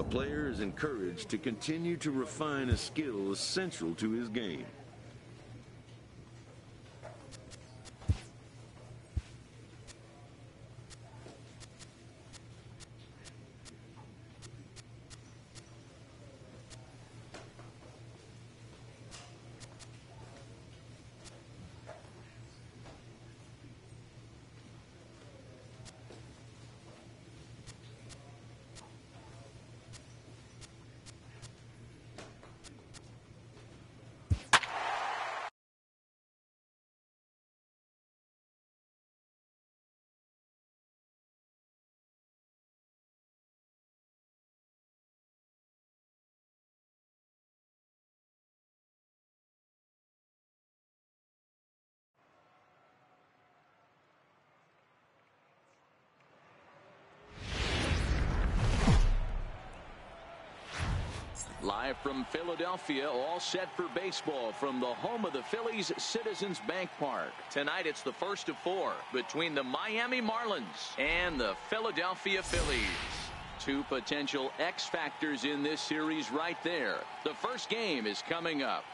A player is encouraged to continue to refine a skill essential to his game. Live from Philadelphia, all set for baseball from the home of the Phillies, Citizens Bank Park. Tonight it's the first of 4 between the Miami Marlins and the Philadelphia Phillies. Two potential X factors in this series right there. The first game is coming up.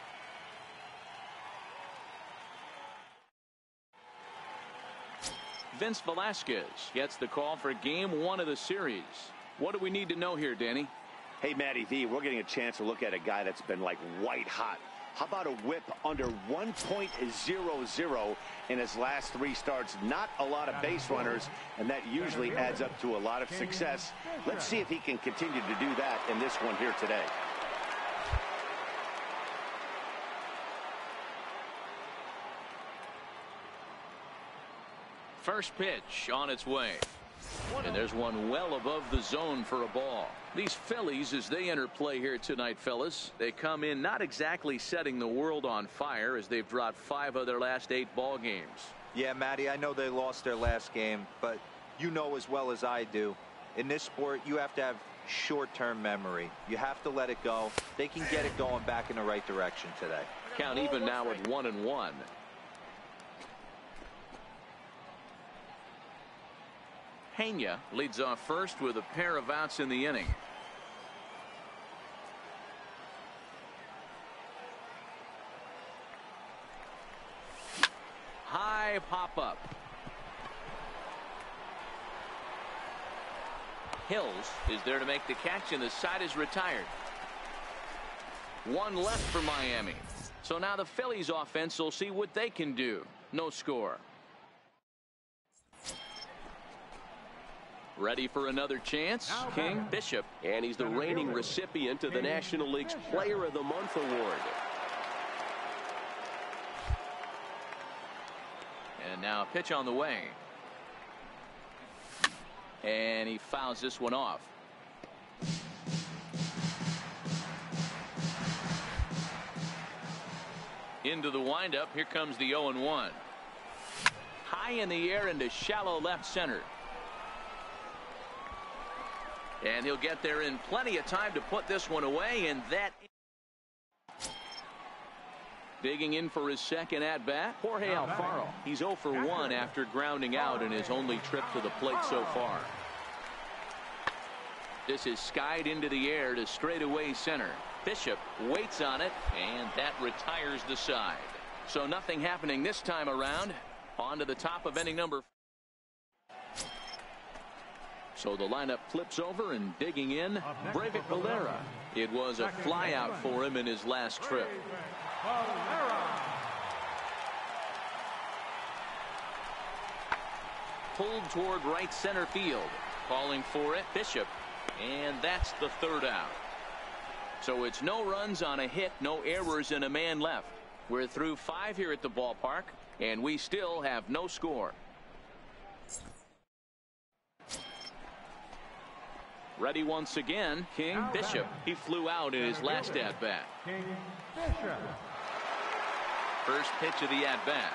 Vince Velasquez gets the call for game 1 of the series. What do we need to know here, Danny? Hey, Matty V, we're getting a chance to look at a guy that's been like white hot. How about a whip under 1.00 in his last 3 starts? Not a lot of base runners, and that usually adds up to a lot of success. Let's see if he can continue to do that in this one here today. First pitch on its way. And there's one well above the zone for a ball. These Phillies, as they enter play here tonight, fellas, they come in not exactly setting the world on fire, as they've dropped 5 of their last 8 ball games. Yeah, Matty, I know they lost their last game, but you know as well as I do, in this sport, you have to have short-term memory. You have to let it go. They can get it going back in the right direction today. Count even now at 1-1. Pena leads off first with a pair of outs in the inning. High pop-up. Hills is there to make the catch, and the side is retired. 1 left for Miami. So now the Phillies offense will see what they can do. No score. Ready for another chance? King Bishop. And he's the reigning recipient of the National League's Player of the Month award. And now a pitch on the way. And he fouls this one off. Into the windup. Here comes the 0-1. High in the air into shallow left center. And he'll get there in plenty of time to put this one away, and that. Digging in for his second at-bat, Jorge Alfaro. He's 0 for 1 after grounding out in his only trip to the plate so far. This is skied into the air to straightaway center. Bishop waits on it, and that retires the side. So nothing happening this time around. On to the top of inning number 4. So the lineup flips over, and digging in, Breivik Valera. It was a flyout for him in his last trip. Pulled toward right center field. Calling for it, Bishop. And that's the 3rd out. So it's no runs on a hit, no errors, and a man left. We're through 5 here at the ballpark, and we still have no score. Ready once again, King Bishop. He flew out in his last at-bat. First pitch of the at-bat.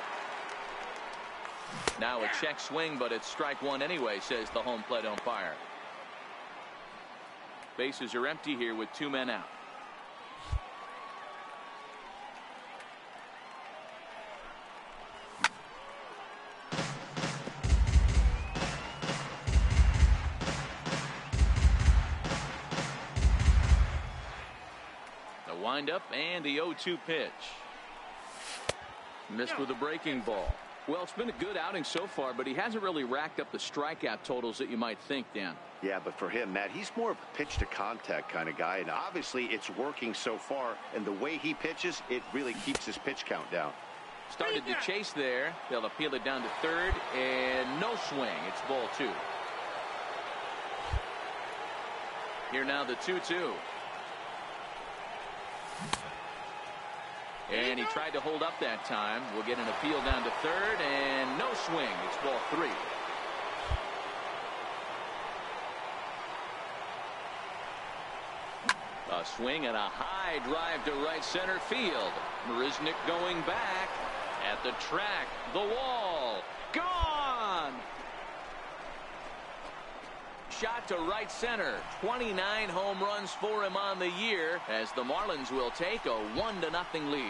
Now a check swing, but it's strike 1 anyway, says the home plate umpire. Bases are empty here with 2 men out. windup and the 0-2 pitch. Missed with a breaking ball. Well, it's been a good outing so far, but he hasn't really racked up the strikeout totals that you might think, Dan. Yeah, but for him, Matt, he's more of a pitch to contact kind of guy, and obviously it's working so far, and the way he pitches, it really keeps his pitch count down. Started to chase there. They'll appeal it down to third, and no swing. It's ball 2. Here now the 2-2. And he tried to hold up that time. We'll get an appeal down to third, and no swing. It's ball 3. A swing and a high drive to right center field. Marisnick going back at the track. The wall. Gone! Shot to right center. 29 home runs for him on the year as the Marlins will take a 1-0 lead.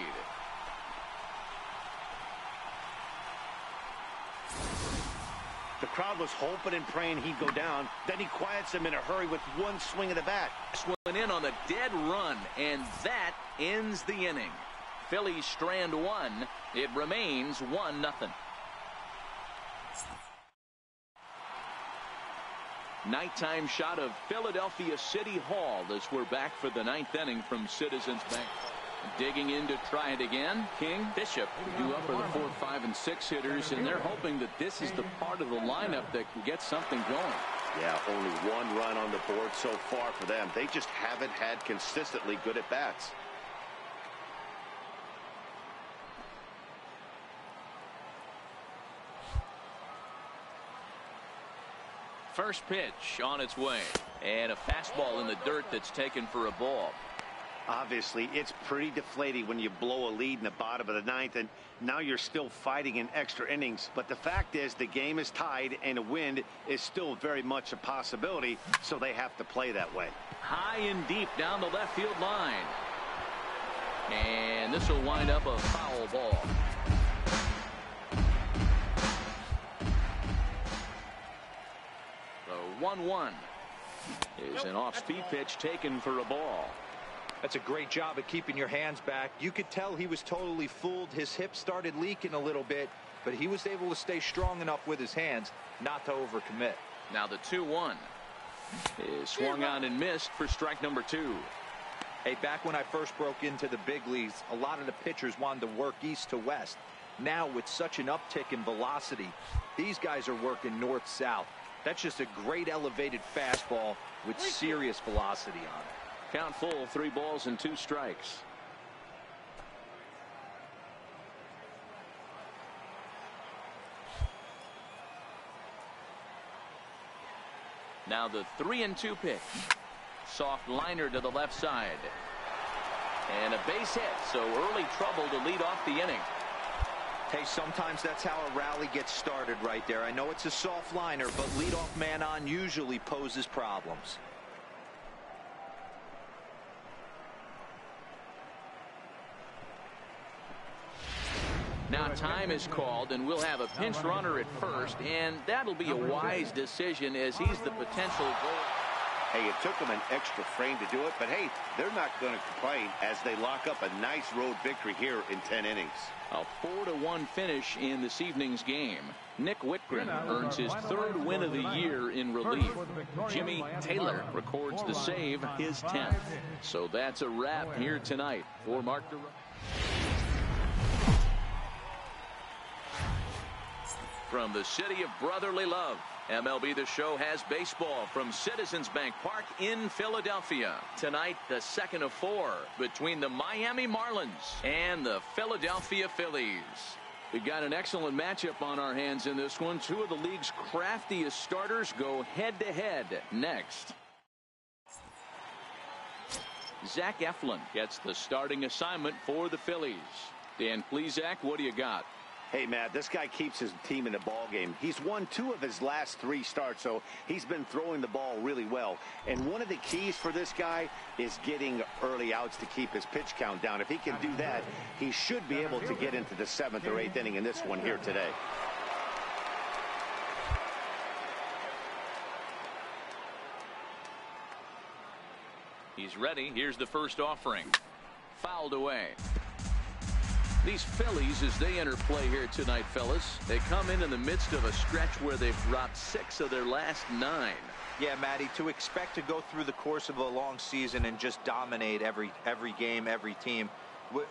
The crowd was hoping and praying he'd go down. Then he quiets them in a hurry with one swing of the bat. Swinging in on the dead run, and that ends the inning. Phillies strand 1. It remains 1-0. Nighttime shot of Philadelphia City Hall as we're back for the 9th inning from Citizens Bank. Digging in to try it again. King, Bishop due up for the 4, 5, and 6 hitters, and they're hoping that this is the part of the lineup that can get something going. Yeah, only 1 run on the board so far for them. They just haven't had consistently good at bats. First pitch on its way, and a fastball in the dirt that's taken for a ball. Obviously, it's pretty deflating when you blow a lead in the bottom of the 9th, and now you're still fighting in extra innings. But the fact is, the game is tied, and a win is still very much a possibility, so they have to play that way. High and deep down the left field line. And this will wind up a foul ball. The 1-1 is an off-speed pitch taken for a ball. That's a great job of keeping your hands back. You could tell he was totally fooled. His hip started leaking a little bit, but he was able to stay strong enough with his hands not to overcommit. Now the 2-1 is swung on and missed for strike number 2. Hey, back when I first broke into the big leagues, a lot of the pitchers wanted to work east to west. Now with such an uptick in velocity, these guys are working north-south. That's just a great elevated fastball with serious velocity on it. Count full, 3 balls and 2 strikes. Now the 3-2 pitch. Soft liner to the left side. And a base hit, so early trouble to lead off the inning. Hey, sometimes that's how a rally gets started right there. I know it's a soft liner, but leadoff man on usually poses problems. Now time is called, and we'll have a pinch runner at first, and that'll be a wise decision as he's the potential goal. Hey, it took them an extra frame to do it, but hey, they're not going to complain as they lock up a nice road victory here in 10 innings. A 4-1 finish in this evening's game. Nick Whitgren earns his 3rd win of the year in relief. Jimmy Taylor records the save, his 10th. So that's a wrap here tonight for Mark DeRosa. From the city of brotherly love, MLB The Show has baseball from Citizens Bank Park in Philadelphia. Tonight, the 2nd of 4 between the Miami Marlins and the Philadelphia Phillies. We've got an excellent matchup on our hands in this one. 2 of the league's craftiest starters go head-to-head next. Zach Eflin gets the starting assignment for the Phillies. Dan Plesac, what do you got? Hey, Matt, this guy keeps his team in the ball game. He's won 2 of his last 3 starts, so he's been throwing the ball really well. And one of the keys for this guy is getting early outs to keep his pitch count down. If he can do that, he should be able to get into the 7th or 8th inning in this one here today. He's ready. Here's the first offering. fouled away. These Phillies, as they enter play here tonight, fellas, they come in the midst of a stretch where they've dropped 6 of their last 9. Yeah, Matty, to expect to go through the course of a long season and just dominate every game, every team,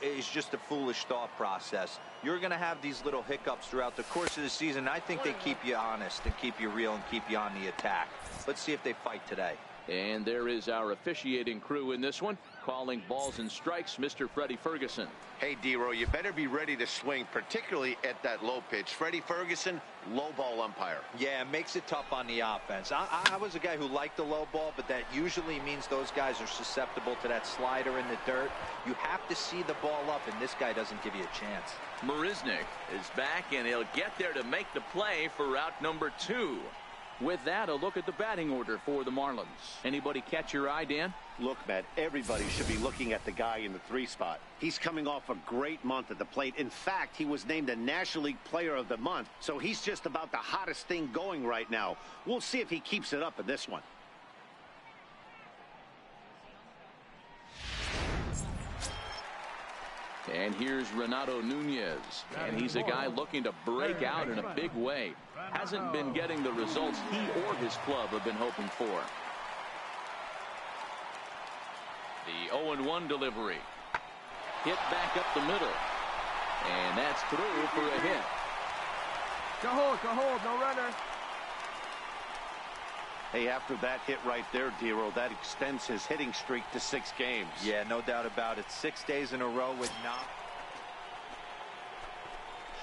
is just a foolish thought process. You're going to have these little hiccups throughout the course of the season. I think they keep you honest and keep you real and keep you on the attack. Let's see if they fight today. And there is our officiating crew in this one, calling balls and strikes, Mr. Freddie Ferguson. Hey, D-Row, you better be ready to swing, particularly at that low pitch. Freddie Ferguson, low ball umpire. Yeah, it makes it tough on the offense. I was a guy who liked the low ball, but that usually means those guys are susceptible to that slider in the dirt. You have to see the ball up, and this guy doesn't give you a chance. Marisnik is back, and he'll get there to make the play for route number 2. With that, a look at the batting order for the Marlins. Anybody catch your eye, Dan? Look, Matt, everybody should be looking at the guy in the 3 spot. He's coming off a great month at the plate. In fact, he was named the National League Player of the Month, so he's just about the hottest thing going right now. We'll see if he keeps it up in this one. And here's Renato Nunez, and he's a guy looking to break out in a big way. Hasn't been getting the results he or his club have been hoping for. The 0-1 delivery. Hit back up the middle. And that's through for a hit. Go hold, no runner. Hey, after that hit right there, D-Row, that extends his hitting streak to 6 games. Yeah, no doubt about it. 6 days in a row with not.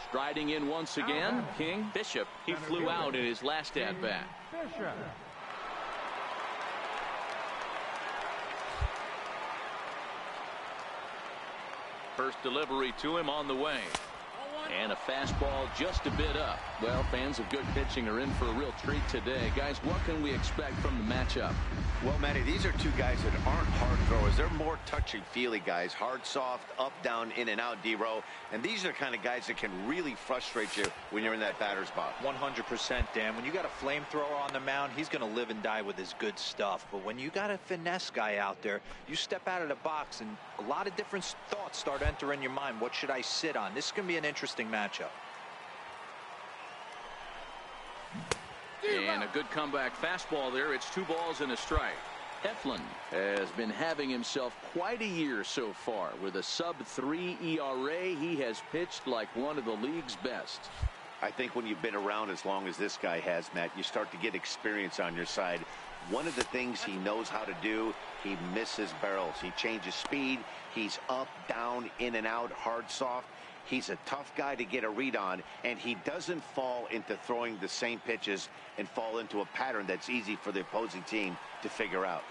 Striding in once again, King. Bishop, he flew out in his last at-bat. First delivery to him on the way. And a fastball just a bit up. Well, fans of good pitching are in for a real treat today. Guys, what can we expect from the matchup? Well, Matty, these are 2 guys that aren't hard throwers. They're more touchy-feely guys. Hard, soft, up, down, in and out, D-Row. And these are the kind of guys that can really frustrate you when you're in that batter's box. 100%, Dan. When you got a flamethrower on the mound, he's going to live and die with his good stuff. But when you got a finesse guy out there, you step out of the box and a lot of different thoughts start entering your mind. What should I sit on? This is going to be an interesting matchup. And a good comeback fastball there. It's 2 balls and a strike. Eflin has been having himself quite a year so far. With a sub-3 ERA, he has pitched like one of the league's best. I think when you've been around as long as this guy has, Matt, you start to get experience on your side. One of the things he knows how to do, he misses barrels. He changes speed. He's up, down, in and out, hard, soft. He's a tough guy to get a read on, and he doesn't fall into throwing the same pitches and fall into a pattern that's easy for the opposing team to figure out.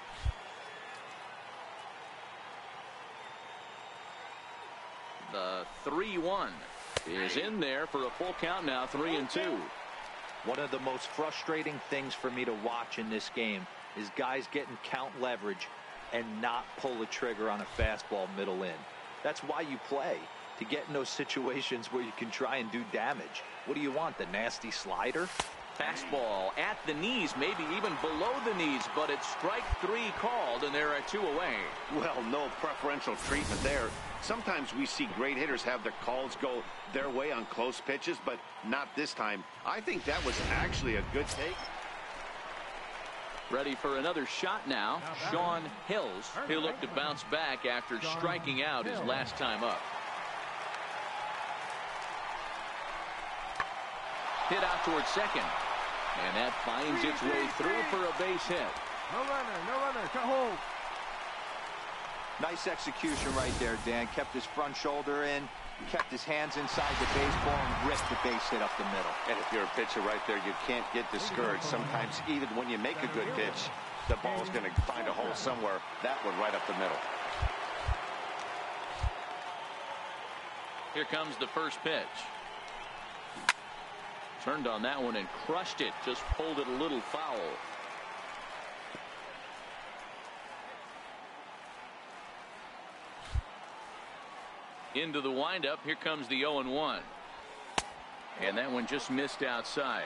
The 3-1 is in there for a full count now, 3-2. One of the most frustrating things for me to watch in this game is guys getting count leverage and not pull the trigger on a fastball middle in. That's why you play, to get in those situations where you can try and do damage. What do you want, the nasty slider? Fastball at the knees, maybe even below the knees, but it's strike 3 called, and there are 2 away. Well, no preferential treatment there. Sometimes we see great hitters have their calls go their way on close pitches, but not this time. I think that was actually a good take. Ready for another shot now. Sean Hills, he'll look to bounce back after striking out his last time up. Hit out towards second. And that finds its way through for a base hit. No runner, cut hold. Nice execution right there, Dan. Kept his front shoulder in, kept his hands inside the baseball, and ripped the base hit up the middle. And if you're a pitcher right there, you can't get discouraged. Sometimes even when you make a good pitch, the ball's going to find a hole somewhere. That one right up the middle. Here comes the first pitch. Turned on that one and crushed it. Just pulled it a little foul. Into the windup. Here comes the 0-1. And that one just missed outside.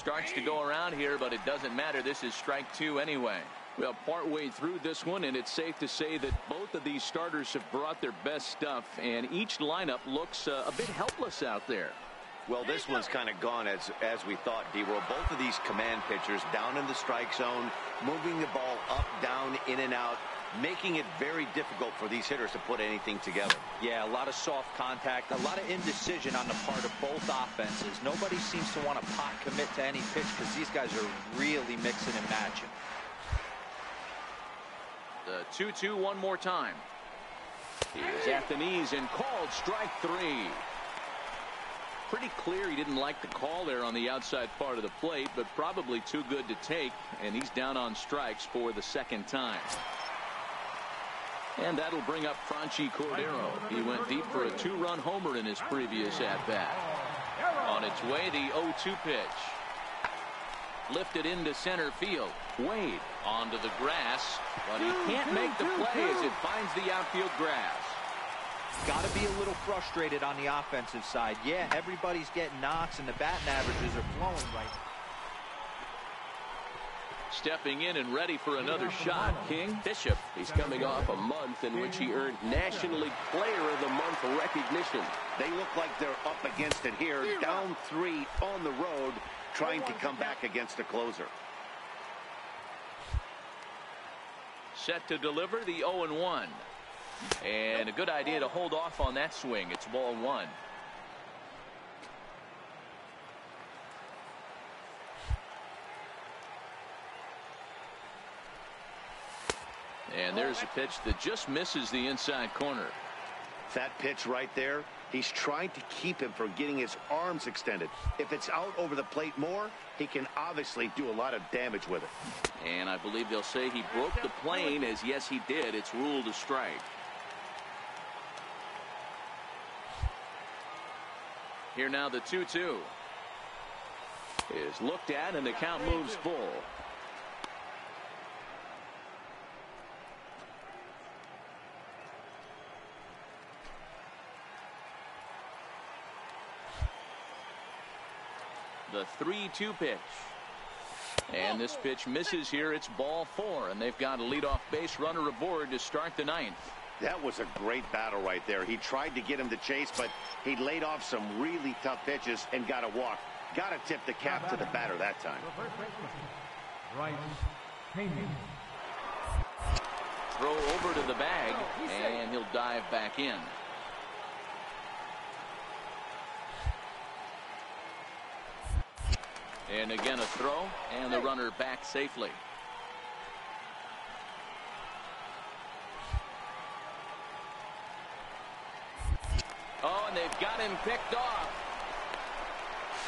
starts to go around here, but it doesn't matter. This is strike 2 anyway. Well, partway through this one, and it's safe to say that both of these starters have brought their best stuff, and each lineup looks a bit helpless out there. Well, this one's kind of gone as we thought, D-Roll. Both of these command pitchers down in the strike zone, moving the ball up, down, in and out, making it very difficult for these hitters to put anything together. Yeah, a lot of soft contact, a lot of indecision on the part of both offenses. Nobody seems to want to pot commit to any pitch because these guys are really mixing and matching. The 2-2 one more time. He is at the knees and called strike 3. Pretty clear he didn't like the call there on the outside part of the plate, but probably too good to take, and he's down on strikes for the second time. And that'll bring up Franchi Cordero. He went deep for a 2-run homer in his previous at-bat. On its way, the 0-2 pitch. Lifted into center field. Wade onto the grass, but he can't make the play as it finds the outfield grass. Got to be a little frustrated on the offensive side. Yeah, everybody's getting knocks and the batting averages are flowing right now. Stepping in and ready for another shot, King. Bishop. He's coming off a month in which he earned National League Player of the Month recognition. They look like they're up against it here, down 3 on the road, trying to come back against the closer. Set to deliver the 0-1. And a good idea to hold off on that swing. It's ball 1. And there's a pitch that just misses the inside corner. That pitch right there, he's trying to keep him from getting his arms extended. If it's out over the plate more, he can obviously do a lot of damage with it. And I believe they'll say he broke the plane, as yes he did. It's ruled a strike. Here now the 2-2 is looked at, and the count moves full. The 3-2 pitch. And this pitch misses here. It's ball 4, and they've got a leadoff base runner aboard to start the 9th. That was a great battle right there. He tried to get him to chase, but he laid off some really tough pitches and got a walk. Got to tip the cap to the batter that time. Right. Throw over to the bag, and he'll dive back in. And again a throw, and the runner back safely. Oh, and they've got him picked off.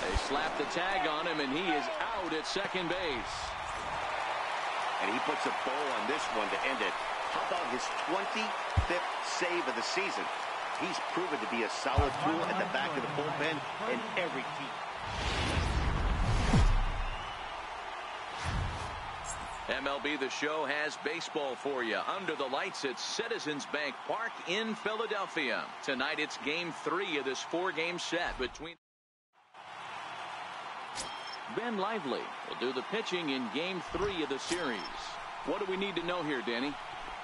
They slap the tag on him, and he is out at second base. And he puts a bow on this one to end it. How about his 25th save of the season? He's proven to be a solid tool at the back of the bullpen in every team. MLB The Show has baseball for you under the lights at Citizens Bank Park in Philadelphia. Tonight it's game 3 of this 4-game set between. Ben Lively will do the pitching in game 3 of the series. What do we need to know here, Danny?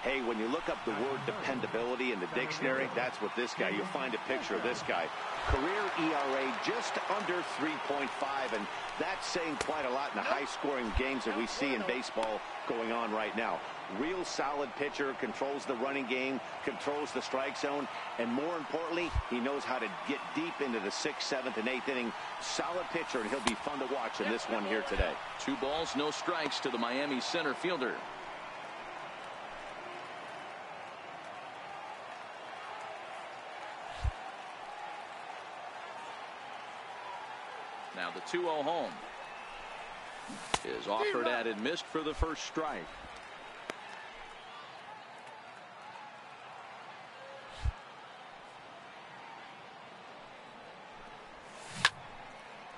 Hey, when you look up the word dependability in the dictionary, that's what this guy, you'll find a picture of this guy. Career ERA just under 3.5, and that's saying quite a lot in the high-scoring games that we see in baseball going on right now. Real solid pitcher, controls the running game, controls the strike zone, and more importantly, he knows how to get deep into the 6th, 7th, and 8th inning. Solid pitcher, and he'll be fun to watch in this one here today. 2 balls, no strikes to the Miami center fielder. Now the 2-0 home is offered at and missed for the first strike.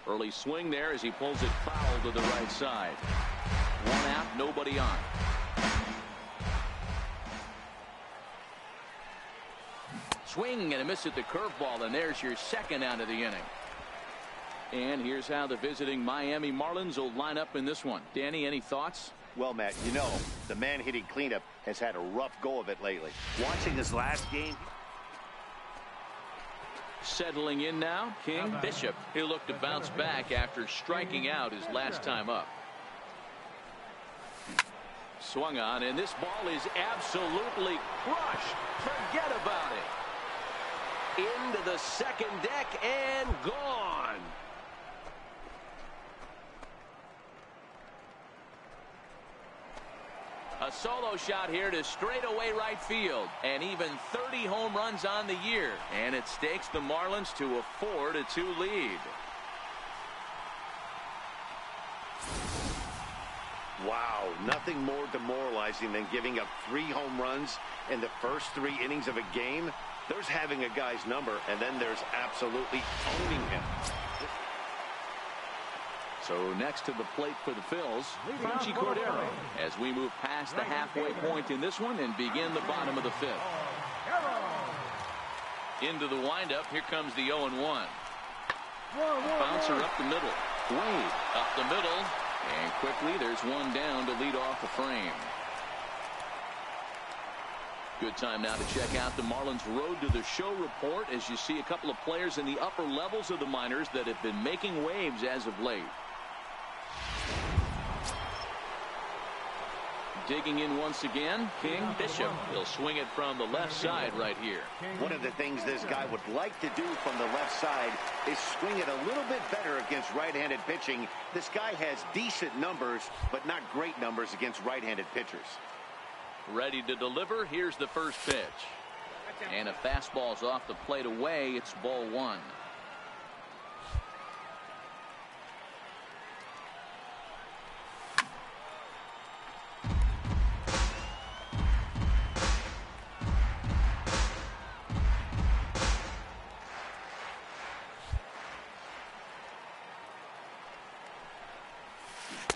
Early swing there as he pulls it foul to the right side. 1 out, nobody on. Swing and a miss at the curveball, and there's your 2nd out of the inning. And here's how the visiting Miami Marlins will line up in this one. Danny, any thoughts? Well, Matt, you know, the man hitting cleanup has had a rough go of it lately. Watching his last game. Settling in now, King. Bishop. He'll look to bounce back after striking out his last time up. Swung on, and this ball is absolutely crushed. Forget about it. Into the second deck and gone. A solo shot here to straightaway right field, and even 30 home runs on the year, and it stakes the Marlins to a 4-2 lead. Wow, nothing more demoralizing than giving up 3 home runs in the first 3 innings of a game. There's having a guy's number, and then there's absolutely owning him. So next to the plate for the Phils, Franchy Cordero, as we move past the halfway point in this one and begin the bottom of the 5th. Into the windup, here comes the 0-1. Bouncer up the middle. Wade up the middle, and quickly there's one down to lead off the frame. Good time now to check out the Marlins Road to the Show report as you see a couple of players in the upper levels of the minors that have been making waves as of late. Digging in once again, King. Bishop. He'll swing it from the left side right here. One of the things this guy would like to do from the left side is swing it a little bit better against right-handed pitching. This guy has decent numbers, but not great numbers against right-handed pitchers. Ready to deliver. Here's the first pitch. And a fastball's off the plate away. It's ball 1.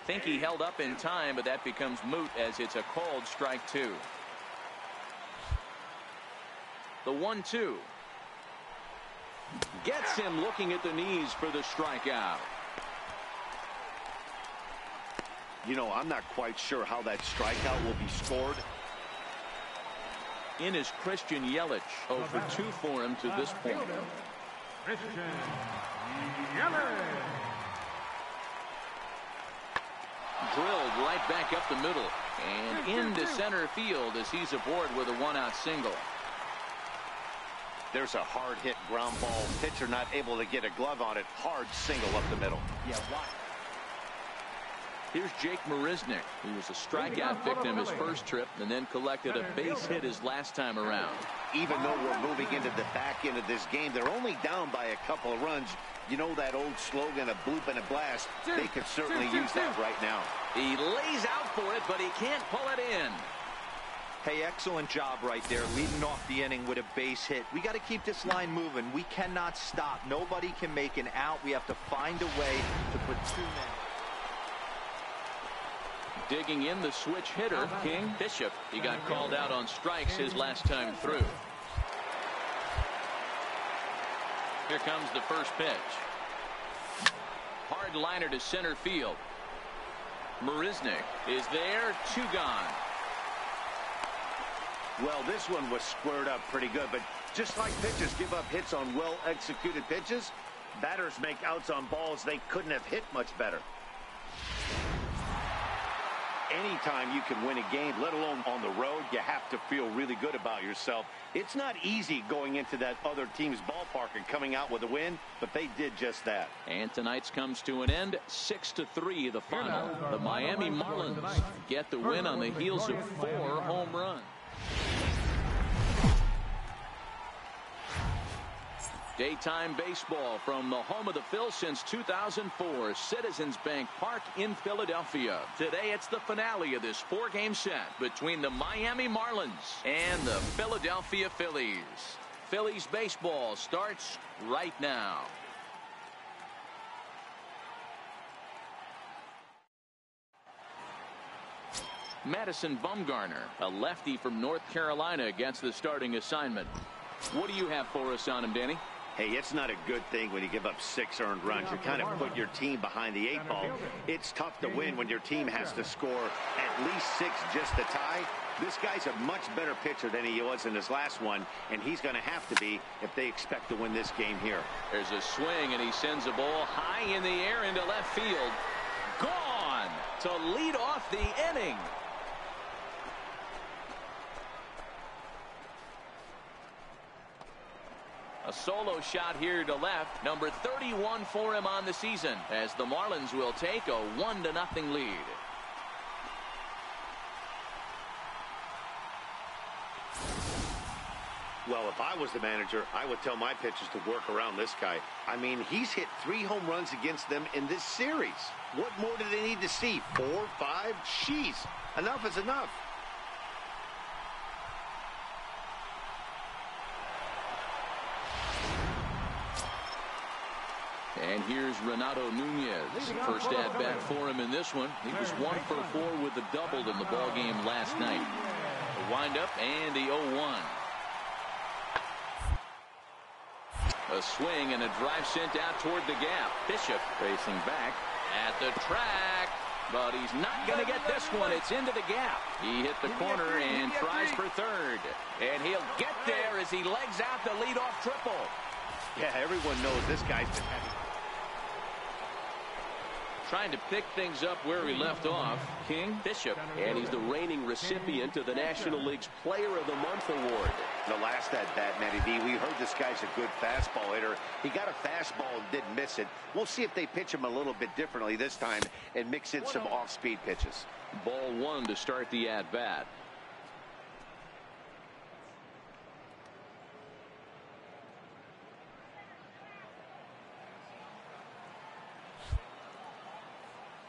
Think he held up in time, but that becomes moot as it's a called strike 2. The 1-2 gets him looking at the knees for the strikeout. You know, I'm not quite sure how that strikeout will be scored. In is Christian Yelich. 0 for 2 for him to this point. Christian Yelich. Drilled right back up the middle and into center field as he's aboard with a 1-out single. There's a hard hit ground ball. Pitcher not able to get a glove on it. Hard single up the middle. Yeah, why? Here's Jake Marisnick, who was a strikeout victim his first trip and then collected a base hit his last time around. Even though we're moving into the back end of this game, they're only down by a couple of runs. You know that old slogan, a bloop and a blast? They could certainly use that right now. He lays out for it, but he can't pull it in. Hey, excellent job right there, leading off the inning with a base hit. We got to keep this line moving. We cannot stop. Nobody can make an out. We have to find a way to put 2 men. Digging in the switch hitter, King. Bishop. He got called out on strikes his last time through. Here comes the first pitch. Hard liner to center field. Marisnick is there. 2 gone. Well, this one was squared up pretty good, but just like pitchers give up hits on well-executed pitches, batters make outs on balls they couldn't have hit much better. Anytime you can win a game, let alone on the road, you have to feel really good about yourself. It's not easy going into that other team's ballpark and coming out with a win, but they did just that. And tonight's comes to an end. 6-3 the final. The Miami Marlins get the win on the heels of 4 home runs. Daytime baseball from the home of the Phils since 2004, Citizens Bank Park in Philadelphia. Today it's the finale of this 4-game set between the Miami Marlins and the Philadelphia Phillies. Phillies baseball starts right now. Madison Bumgarner, a lefty from North Carolina, gets the starting assignment. What do you have for us on him, Danny? Hey, it's not a good thing when you give up 6 earned runs. You kind of put your team behind the 8 ball. It's tough to win when your team has to score at least 6 just to tie. This guy's a much better pitcher than he was in his last one, and he's going to have to be if they expect to win this game here. There's a swing, and he sends a ball high in the air into left field. Gone to lead off the inning. A solo shot here to left, number 31 for him on the season, as the Marlins will take a 1-0 lead. Well, if I was the manager, I would tell my pitchers to work around this guy. I mean, he's hit 3 home runs against them in this series. What more do they need to see? 4, 5? Jeez, enough is enough. And here's Renato Nunez. First at bat for him in this one. He was 1 for 4 with a double in the ball game last night. The windup and the 0-1. A swing and a drive sent out toward the gap. Bishop racing back at the track, but he's not going to get this one. It's into the gap. He hit the corner and tries for third, and he'll get there as he legs out the leadoff triple. Yeah, everyone knows this guy's been having. Trying to pick things up where he left off. King, Bishop, and he's the reigning recipient of the National League's Player of the Month award. The last at bat, Matty B, we heard this guy's a good fastball hitter. He got a fastball and didn't miss it. We'll see if they pitch him a little bit differently this time and mix in some off-speed pitches. Ball 1 to start the at-bat.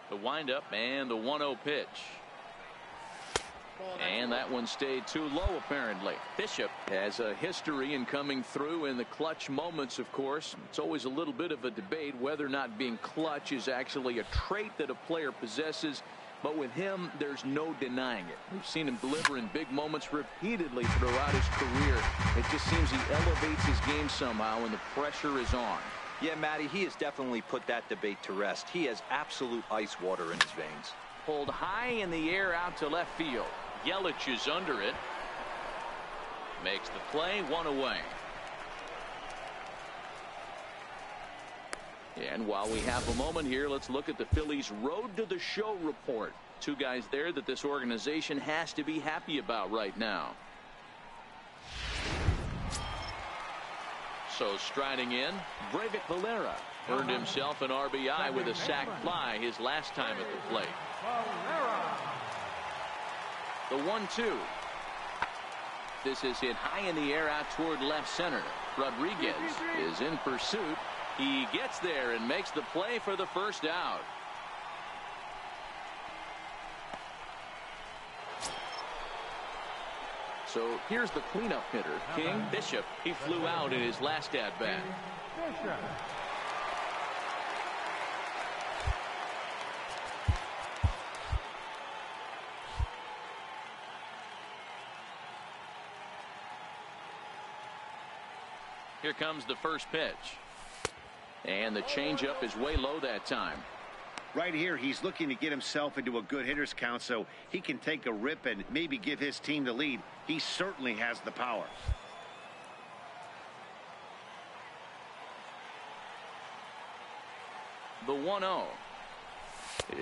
The windup and the 1-0 pitch. And that one stayed too low, apparently. Bishop has a history in coming through in the clutch moments, of course. It's always a little bit of a debate whether or not being clutch is actually a trait that a player possesses. But with him, there's no denying it. We've seen him deliver in big moments repeatedly throughout his career. It just seems he elevates his game somehow when the pressure is on. Yeah, Matty, he has definitely put that debate to rest. He has absolute ice water in his veins. Pulled high in the air out to left field. Yelich is under it. Makes the play, 1 away. And while we have a moment here, let's look at the Phillies' Road to the Show report. 2 guys there that this organization has to be happy about right now. So striding in, Breivik Valera earned himself an RBI with a sac fly his last time at the plate. The 1-2. This is hit high in the air out toward left center. Rodriguez is in pursuit. He gets there and makes the play for the first out. So here's the cleanup hitter, King. Bishop. He flew out in his last at bat. Here comes the first pitch. And the changeup is way low that time. Right here, he's looking to get himself into a good hitter's count so he can take a rip and maybe give his team the lead. He certainly has the power. The 1-0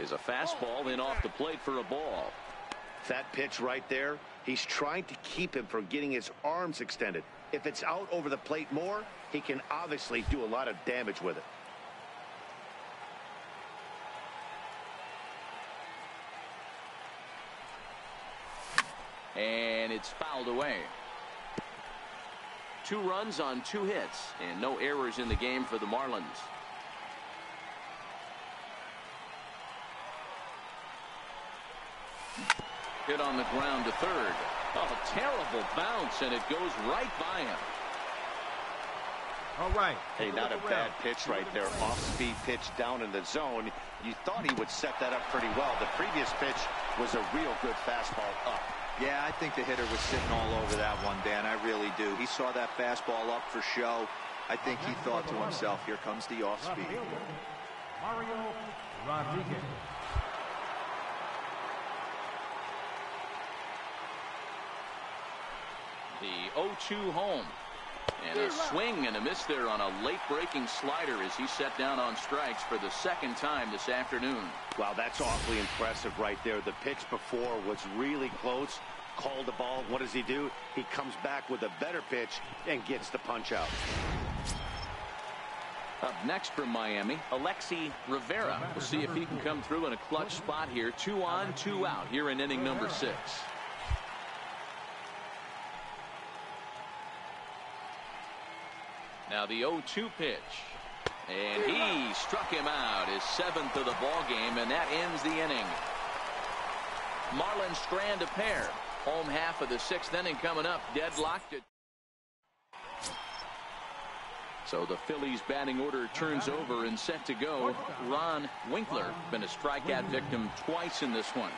is a fastball in off the plate for a ball. That pitch right there, he's trying to keep him from getting his arms extended. If it's out over the plate more, he can obviously do a lot of damage with it. And it's fouled away. 2 runs on 2 hits and no errors in the game for the Marlins. Hit on the ground to third. Oh, terrible bounce, and it goes right by him. All right. Hey, not a bad pitch right there. Off-speed pitch down in the zone. You thought he would set that up pretty well. The previous pitch was a real good fastball up. Yeah, I think the hitter was sitting all over that one, Dan. I really do. He saw that fastball up for show. I think he thought to himself, here comes the off-speed. Mario Rodriguez. The 0-2 home. And a swing and a miss there on a late-breaking slider as he set down on strikes for the second time this afternoon. Wow, that's awfully impressive right there. The pitch before was really close. Called the ball. What does he do? He comes back with a better pitch and gets the punch out. Up next from Miami, Alexi Rivera. We'll see if he can come through in a clutch spot here. 2 on, 2 out here in inning number 6. Now the 0-2 pitch. And he struck him out, his 7th of the ball game, and that ends the inning. Marlins strand a pair. Home half of the 6th inning coming up, deadlocked at. So the Phillies batting order turns over and set to go. Ron Winkler, been a strikeout victim twice in this one.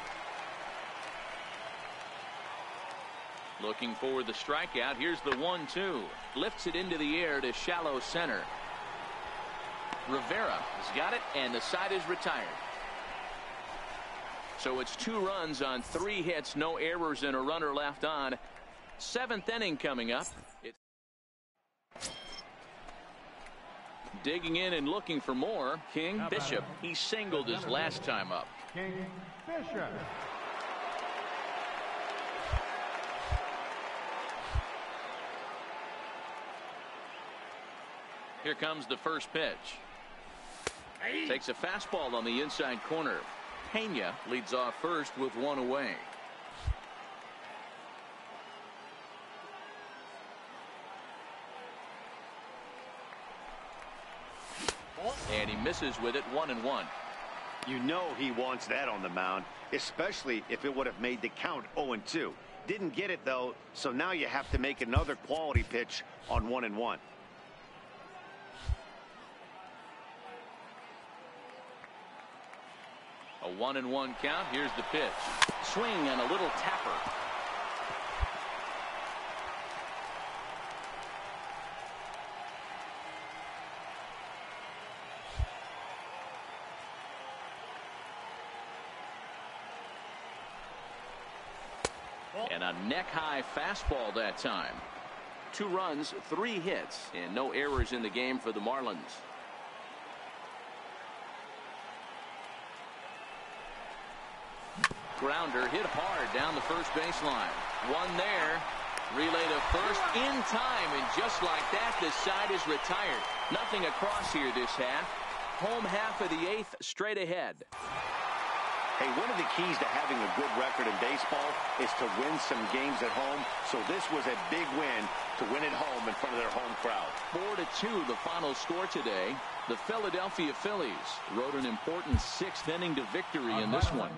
Looking for the strikeout. Here's the 1-2. Lifts it into the air to shallow center. Rivera has got it, and the side is retired. So it's 2 runs on 3 hits, no errors, and a runner left on. 7th inning coming up. Digging in and looking for more, King Bishop. He singled his last time up. King Bishop. Here comes the first pitch. Takes a fastball on the inside corner. Pena leads off first with 1 away. And he misses with it. 1-1. You know he wants that on the mound, especially if it would have made the count 0-2. Didn't get it, though, so now you have to make another quality pitch on 1-1. A 1-1 count. Here's the pitch. Swing and a little tapper. And a neck-high fastball that time. 2 runs, 3 hits, and no errors in the game for the Marlins. Grounder hit hard down the first baseline. 1 there. Relay to first in time, and just like that, the side is retired. Nothing across here this half. Home half of the 8th straight ahead. Hey, one of the keys to having a good record in baseball is to win some games at home. So this was a big win to win at home in front of their home crowd. 4-2 the final score today. The Philadelphia Phillies rode an important 6th inning to victory in this one.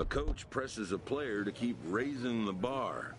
A coach presses a player to keep raising the bar.